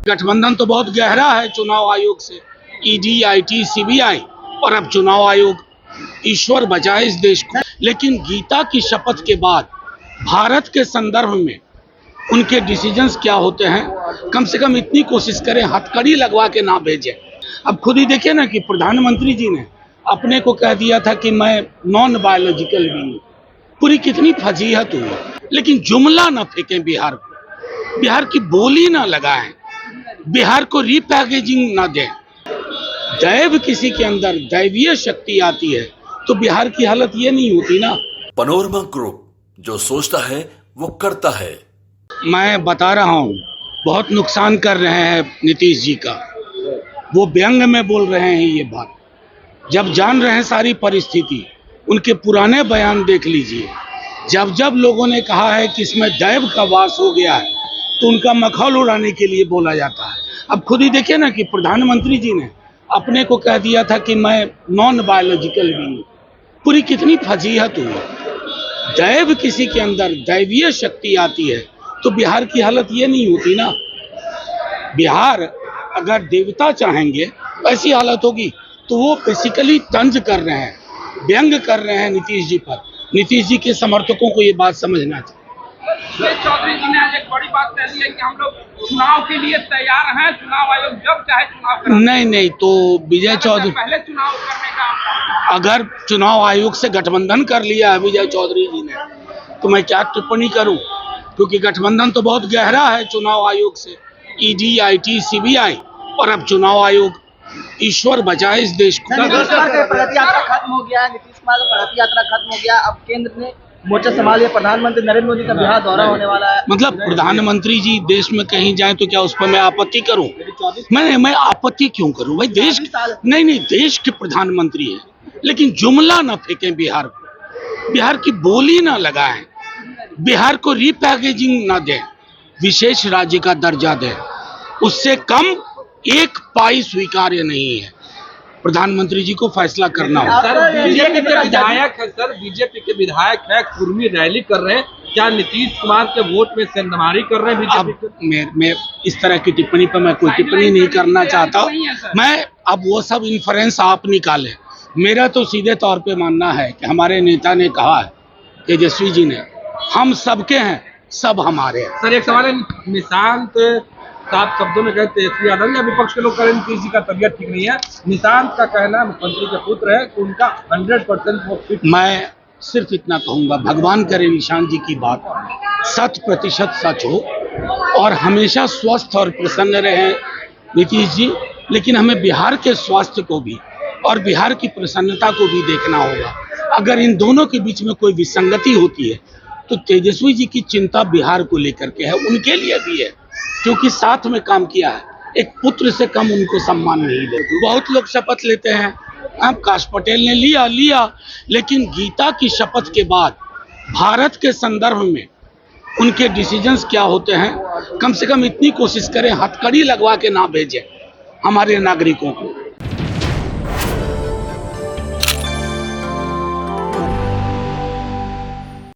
गठबंधन तो बहुत गहरा है चुनाव आयोग से, ईडी, आईटी, सीबीआई और अब चुनाव आयोग। ईश्वर बचाए इस देश को। लेकिन गीता की शपथ के बाद भारत के संदर्भ में उनके डिसीजंस क्या होते हैं, कम से कम इतनी कोशिश करें, हथकड़ी लगवा के ना भेजें। अब खुद ही देखिए ना कि प्रधानमंत्री जी ने अपने को कह दिया था कि मैं नॉन बायोलॉजिकल बीइंग। पूरी कितनी फजीहत हुई, लेकिन जुमला ना फेंकें बिहार को, बिहार की बोली ना लगाएं, बिहार को रीपैकेजिंग ना दें। दैव किसी के अंदर दैवीय शक्ति आती है तो बिहार की हालत ये नहीं होती ना। पनोरमा ग्रुप, जो सोचता है वो करता है। मैं बता रहा हूँ, बहुत नुकसान कर रहे हैं नीतीश जी का। वो व्यंग में बोल रहे हैं ये बात, जब जान रहे हैं सारी परिस्थिति। उनके पुराने बयान देख लीजिए, जब जब लोगों ने कहा है कि इसमें दैव का वास हो गया है तो उनका मखौल उड़ाने के लिए बोला जाता है। अब खुद ही देखिए ना कि प्रधानमंत्री जी ने अपने को कह दिया था कि मैं नॉन बायोलॉजिकल बीइंग। पूरी कितनी फजीहत हुई। दैव किसी के अंदर दैवीय शक्ति आती है तो बिहार की हालत ये नहीं होती ना। बिहार अगर देवता चाहेंगे ऐसी हालत होगी। तो वो बेसिकली तंज कर रहे हैं, व्यंग कर रहे हैं नीतीश जी पर। नीतीश जी के समर्थकों को ये बात समझना चाहिए। चौधरी जी ने आज एक बड़ी बात कह दी है कि हम लोग चुनाव के लिए तैयार हैं, चुनाव आयोग जब चाहे चुनाव करें। नहीं, तो विजय चौधरी पहले चुनाव करने का, अगर चुनाव आयोग से गठबंधन कर लिया है विजय चौधरी जी ने, तो मैं क्या टिप्पणी करूं, क्योंकि गठबंधन तो बहुत गहरा है चुनाव आयोग से, ईडी, आईटी, सीबीआई और अब चुनाव आयोग। ईश्वर बचाए इस देश को। नीतीश कुमार का पदयात्रा यात्रा खत्म हो गया है, नीतीश कुमार का पदयात्रा यात्रा खत्म हो गया। अब केंद्र ने मोर्चा संभाल लिया, प्रधानमंत्री नरेंद्र मोदी का बिहार दौरा होने वाला है। मतलब प्रधानमंत्री जी देश में कहीं जाए तो क्या उस पर मैं आपत्ति करूं? मैं आपत्ति क्यों करूं भाई? देश नहीं, देश के प्रधानमंत्री हैं, लेकिन जुमला ना फेंकें बिहार को, बिहार की बोली ना लगाएं, बिहार को रीपैकेजिंग ना दें, विशेष राज्य का दर्जा दें। उससे कम एक पाई स्वीकार्य नहीं है। प्रधानमंत्री जी को फैसला करना होगा। सर बीजेपी के विधायक है, कुर्मी रैली कर रहे हैं, क्या नीतीश कुमार के वोट में सेंधमारी कर रहे हैं बीजेपी? अब मैं इस तरह की टिप्पणी पर मैं कोई टिप्पणी नहीं करना चाहता। मैं अब वो सब इन्फ्रेंस आप निकालें। मेरा तो सीधे तौर पे मानना है कि हमारे नेता ने कहा है, तेजस्वी जी ने, हम सबके हैं, सब हमारे हैं। सर एक सवाल है, निशांत साफ शब्दों में कहते तेजस्वी यादव या विपक्ष के लोग कह रहे हैं नीतीश जी का तबियत ठीक नहीं है। निशांत का कहना, मुख्यमंत्री के पुत्र है, कि उनका 100% वो फिट। मैं सिर्फ इतना कहूंगा, भगवान करे निशांत जी की बात 100% सच हो और हमेशा स्वस्थ और प्रसन्न रहे नीतीश जी। लेकिन हमें बिहार के स्वास्थ्य को भी और बिहार की प्रसन्नता को भी देखना होगा। अगर इन दोनों के बीच में कोई विसंगति होती है तो तेजस्वी जी की चिंता बिहार को लेकर के है, उनके लिए भी है, क्योंकि साथ में काम किया है। एक पुत्र से कम उनको सम्मान नहीं दे। बहुत लोग शपथ लेते हैं, काश पटेल ने लिया, लेकिन गीता की शपथ के बाद भारत के संदर्भ में उनके डिसीजंस क्या होते हैं, कम से कम इतनी कोशिश करें, हथकड़ी लगवा के ना भेजें हमारे नागरिकों को।